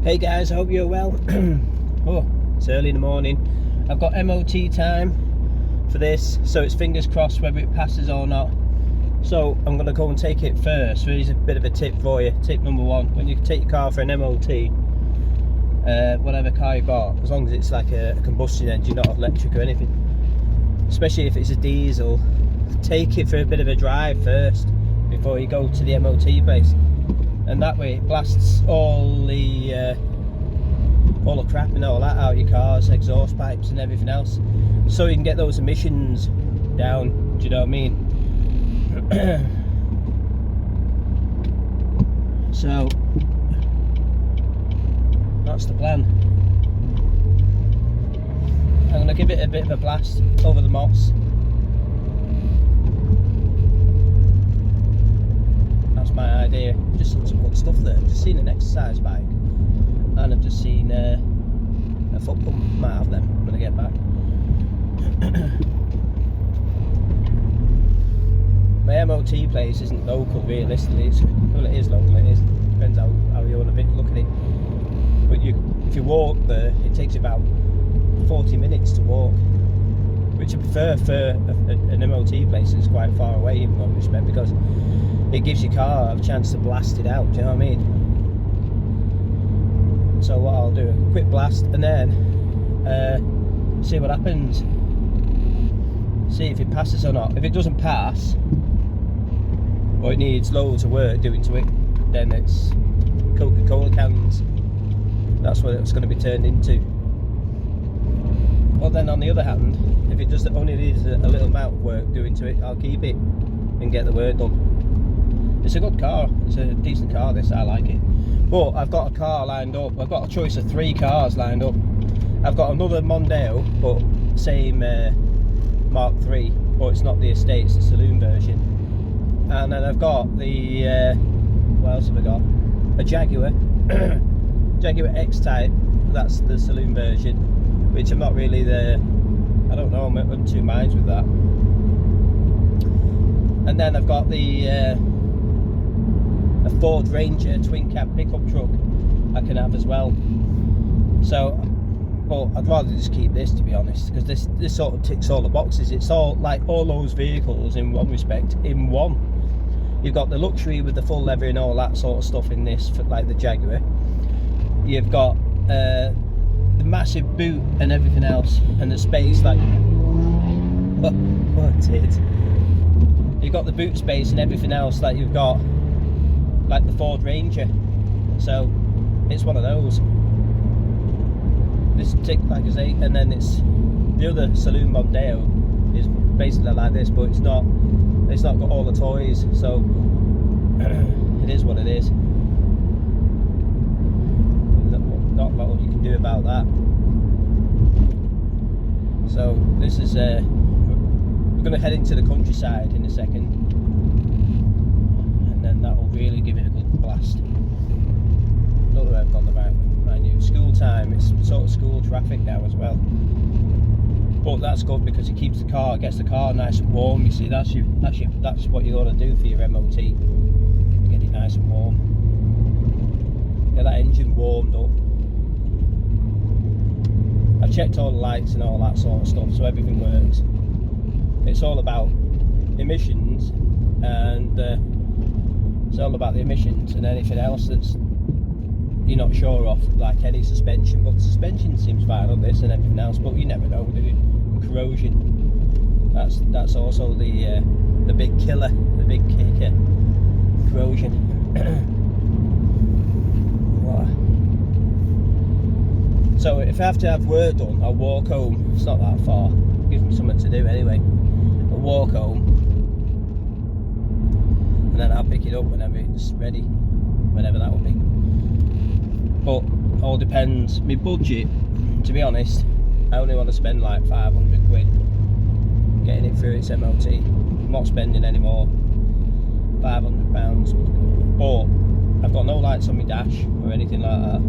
Hey guys, I hope you're well. Oh, it's early in the morning. I've got MOT time for this, so it's fingers crossed whether it passes or not. So I'm going to go and take it first. Here's a bit of a tip for you. Tip number one: when you take your car for an MOT, whatever car you bought, as long as it's like a combustion engine, not electric or anything, especially if it's a diesel, take it for a bit of a drive first before you go to the MOT place. And that way it blasts all the crap and all that out of your cars, exhaust pipes and everything else, so you can get those emissions down. Do you know what I mean? So that's the plan. I'm going to give it a bit of a blast over the moss. That's my idea. I've just seen some good stuff there. I've just seen an exercise bike, and I've just seen a foot pump. Might have them when I get back. My MOT place isn't local realistically. Well, it is local, it is. Depends how you want to look at it. But if you walk there, it takes about 40 minutes to walk, which I prefer for an MOT place that's quite far away in one respect, because it gives your car a chance to blast it out. Do you know what I mean? So what I'll do, a quick blast, and then see what happens. See if it passes or not. If it doesn't pass, or it needs loads of work doing to it, then it's Coca-Cola cans. That's what it's going to be turned into. Well, then on the other hand, if it just only needs a little amount of work doing to it, I'll keep it and get the work done. It's a good car. It's a decent car, this. I like it. But I've got a car lined up. I've got a choice of 3 cars lined up. I've got another Mondeo, but same Mark 3, but it's not the estate, it's the saloon version. And then I've got the what else have I got? A Jaguar Jaguar X-Type. That's the saloon version, which I'm not really I don't know, I'm in two minds with that. And then I've got a Ford Ranger twin cab pickup truck I can have as well. So, but I'd rather just keep this, to be honest, because this sort of ticks all the boxes. It's all like all those vehicles in one respect in one. You've got the luxury with the full leather and all that sort of stuff in this, for like the Jaguar. You've got the massive boot and everything else, and the space, like what it? You've got the boot space and everything else like you've got like the Ford Ranger. So it's one of those. This tick, like I say, and then it's the other saloon Mondeo is basically like this, but it's not got all the toys, so it is what it is. Not a lot you can do about that. So this is we're going to head into the countryside in a second, and then that will really give it a good blast. Look where I've gone about my new school time. It's sort of school traffic now as well, but that's good because it keeps the car, gets the car nice and warm. You see, that's what you got to do for your MOT. Get it nice and warm. Get that engine warmed up. I've checked all the lights and all that sort of stuff, so everything works. It's all about emissions, and it's all about the emissions and anything else that's you're not sure of, like any suspension. But suspension seems fine on this and everything else, but you never know, do you? Corrosion. That's also the big killer, the big kicker. Corrosion. So if I have to have work done, I'll walk home. It's not that far. Gives me something to do anyway. I'll walk home, and then I'll pick it up whenever it's ready, whenever that will be. But all depends. My budget, to be honest, I only want to spend like 500 quid getting it through its MOT. I'm not spending any more. £500. But I've got no lights on my dash or anything like that.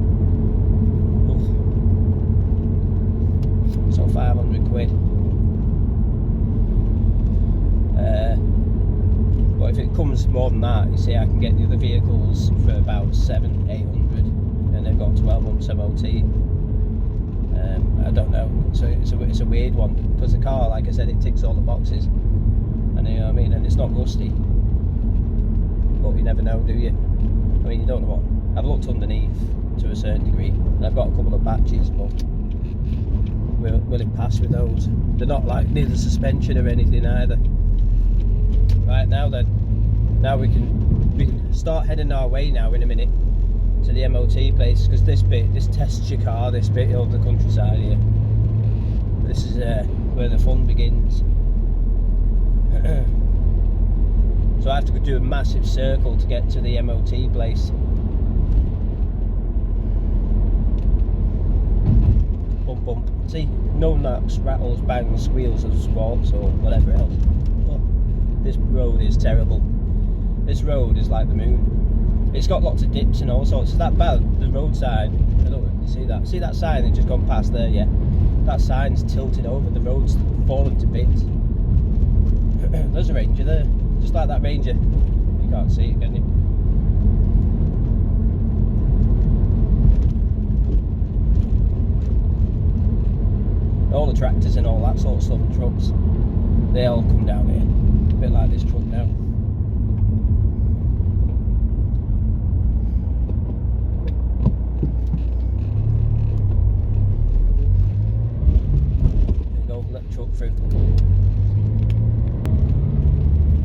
So 500 quid. But if it comes more than that, you see, I can get the other vehicles for about 700-800, and they've got 12 months MOT. I don't know, so it's a weird one, because the car, like I said, it ticks all the boxes, and you know what I mean, and it's not rusty, but you never know, do you? I mean, you don't know what. I've looked underneath to a certain degree, and I've got a couple of patches, but will it pass with those? They're not like near the suspension or anything either. Right, now then, now we can start heading our way now in a minute to the MOT place, because this tests your car, this bit of the countryside here. This is where the fun begins. So I have to do a massive circle to get to the MOT place. Bump bump. See, no knocks, rattles, bangs, squeals or squawks or whatever else. Oh, this road is terrible. This road is like the moon. It's got lots of dips and all sorts. It's that bad, the road sign. I don't know if you see that. See that sign that's just gone past there, yeah? That sign's tilted over, the road's fallen to bits. There's a Ranger there. Just like that Ranger. You can't see it, can you? All the tractors and all that sort of stuff and trucks, they all come down here. A bit like this truck now. Let the truck through.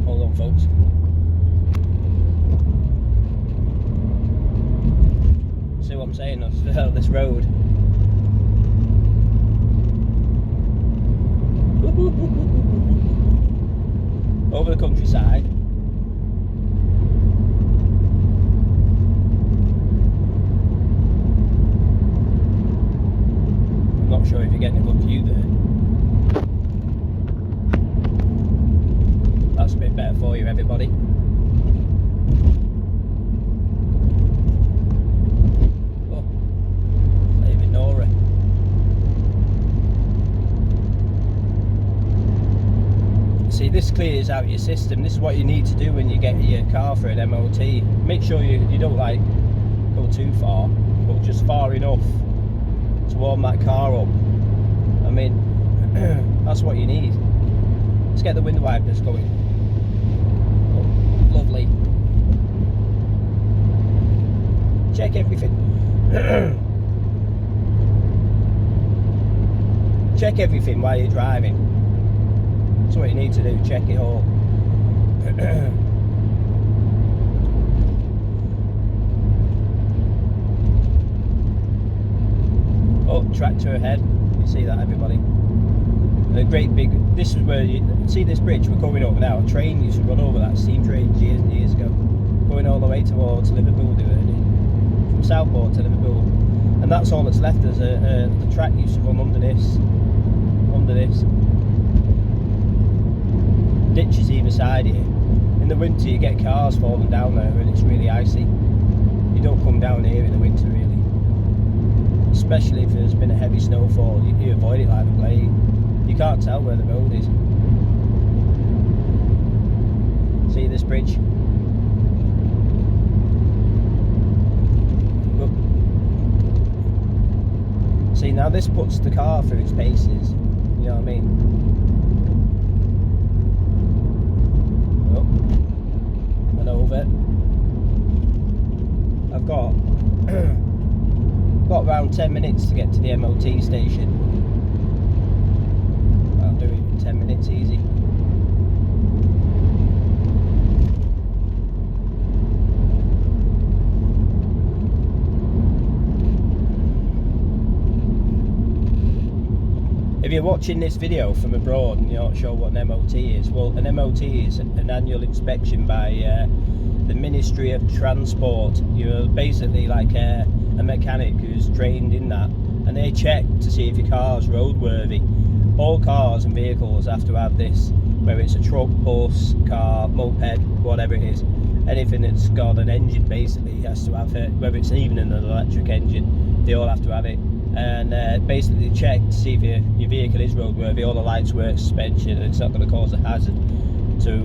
Hold on, folks. See what I'm saying? This road. Over the countryside. I'm not sure if you're getting a good view there. That's a bit better for you, everybody. Oh, flaming Nora. See, this clears out your system. This is what you need to do when you get your car for an MOT. Make sure you don't like go too far, but just far enough to warm that car up. I mean, that's what you need. Let's get the window wipers going. Oh, lovely. Check everything. Check everything while you're driving. That's what you need to do, check it all. Oh, tractor ahead. You see that, everybody? A great big, this is where you see this bridge we're going over now. A train used to run over that, steam train, years and years ago, going all the way towards Liverpool, from Southport to Liverpool, and that's all that's left. There's the track used to run under this, ditches either side here. In the winter you get cars falling down there and it's really icy. You don't come down here in the winter really, especially if there's been a heavy snowfall. You avoid it like the plague. You can't tell where the road is. See this bridge? Look. See, now this puts the car through its paces. You know what I mean? Oh. And over. I've got got around 10 minutes to get to the MOT station. I'll do it in 10 minutes easy. If you're watching this video from abroad and you're not sure what an MOT is, well, an MOT is an annual inspection by the Ministry of Transport. You're basically like a mechanic who's trained in that, and they check to see if your car's roadworthy. All cars and vehicles have to have this, whether it's a truck, bus, car, moped, whatever it is. Anything that's got an engine basically has to have it, whether it's even an electric engine, they all have to have it. And basically check to see if your vehicle is roadworthy, all the lights work, suspension, and it's not going to cause a hazard to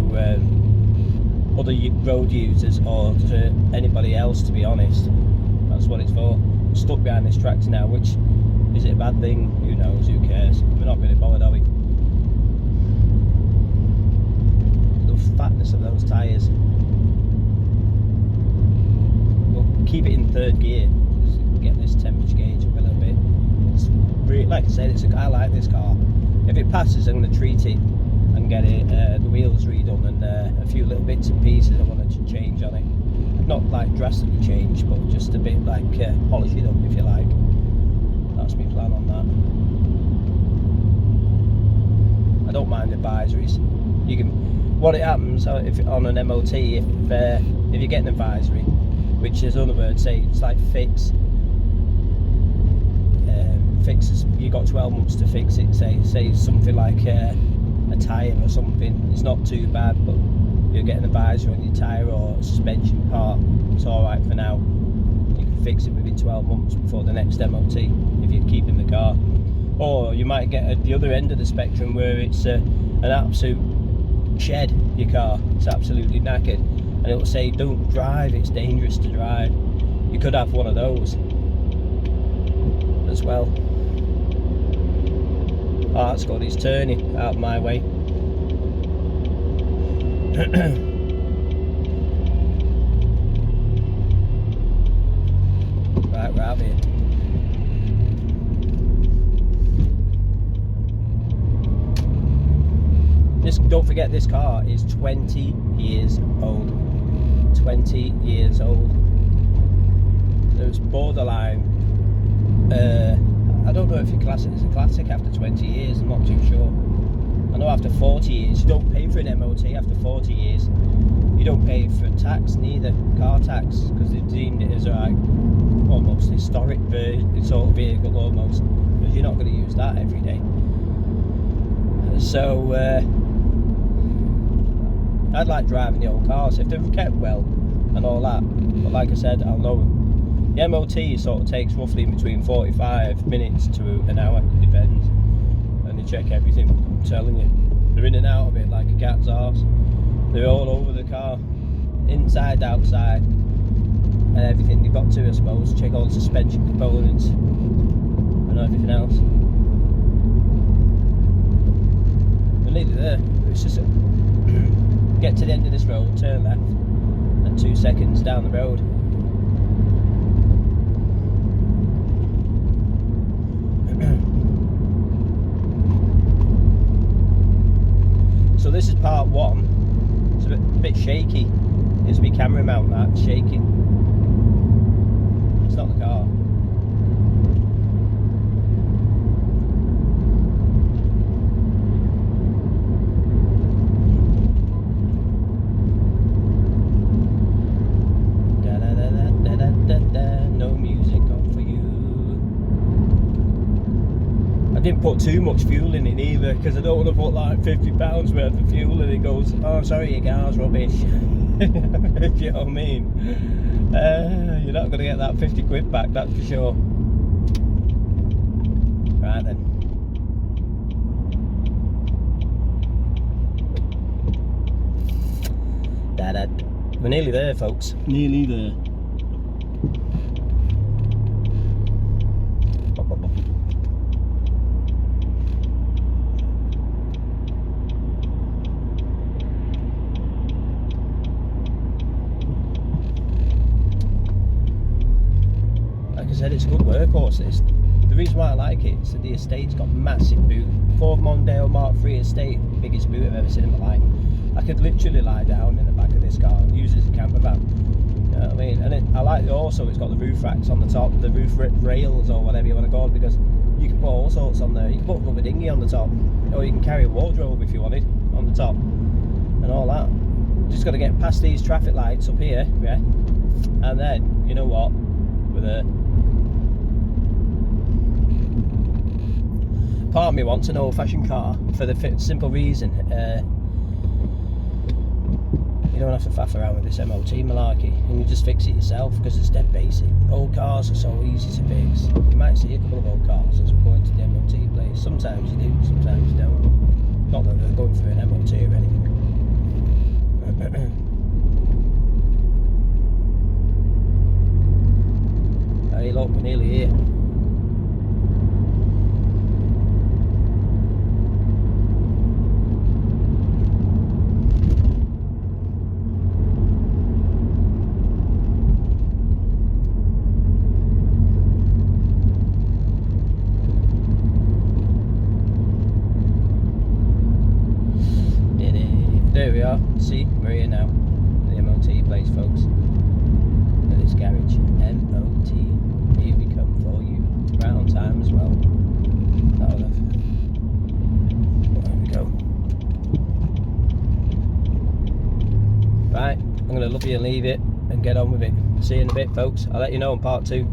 other road users or to anybody else, to be honest. That's what it's for. stuck behind this tractor now, which is it a bad thing? Who knows? Who cares? We're not really bothered, are we? The fatness of those tyres. We'll keep it in third gear. Just get this temperature gauge up a little bit. It's really, like I said, I like this car. If it passes, I'm going to treat it and get it the wheels redone and a few little bits and pieces I wanted to change on it. Not like drastically change, but just a bit like polish it up, if you like. That's my plan on that. I don't mind advisories. You can. What it happens if on an MOT, if you get an advisory, which is other words, say it's like fixes. You got 12 months to fix it. Say something like a tyre or something. It's not too bad, but you get an advisory on your tyre or suspension part. It's all right for now. You can fix it within 12 months before the next MOT if you're keeping the car. Or you might get at the other end of the spectrum where it's an absolute shed, your car. It's absolutely knackered, and it'll say don't drive, it's dangerous to drive. You could have one of those as well. Oh, that's good, he's turning out of my way. Right, we're out here. Don't forget, this car is 20 years old. 20 years old. So it's borderline. I don't know if you class it as a classic after 20 years. I'm not too sure. I know after 40 years, you don't pay for an MOT after 40 years. You don't pay for tax neither, car tax, because they've deemed it as a almost historic sort of vehicle almost, because you're not going to use that every day. So I'd like driving the old cars if they're kept well and all that, but like I said, I'll know the MOT sort of takes roughly between 45 minutes to an hour, it depends, and they check everything. I'm telling you, they're in and out of it like a cat's arse. They're all over the car, inside, outside, and everything they've got to, I suppose. Check all the suspension components and everything else. We're nearly there. It's just get to the end of this road, turn left, and 2 seconds down the road. So this is part one. It's a bit shaky. It's my camera mount that's shaking. It's not the car. No music on for you. I didn't put too much fuel in it either, because I don't want to put like £50 worth of fuel and it goes, oh sorry, your car's rubbish. If you know what I mean. You're not going to get that 50 quid back, that's for sure. Right then. We're nearly there, folks. Nearly there. Like I said, it's a good workhorse. The reason why I like it is that the estate's got massive boot. Ford Mondeo Mark 3 estate, biggest boot I've ever seen in my life. I could literally lie down in the back of this car and use it as a camper van. You know what I mean? And I like it also, it's got the roof racks on the top, the roof rails or whatever you want to call it, because you can put all sorts on there. You can put a rubber dinghy on the top, or you can carry a wardrobe if you wanted on the top, and all that. Just got to get past these traffic lights up here, yeah, and then, you know what, we're there. Part of me wants an old-fashioned car for the simple reason, you don't have to faff around with this MOT malarkey, and you just fix it yourself because it's dead basic. Old cars are so easy to fix. You might see a couple of old cars as we're going to the MOT place. Sometimes you do, sometimes you don't. Not that they're going through an MOT or anything. Hey look, we're nearly here. There we are. See, we're here now. The MOT place, folks. At this garage. MOT. Here we come for you. Right on time as well. That'll have. There we go. Right, I'm going to love you and leave it and get on with it. See you in a bit, folks. I'll let you know in part 2.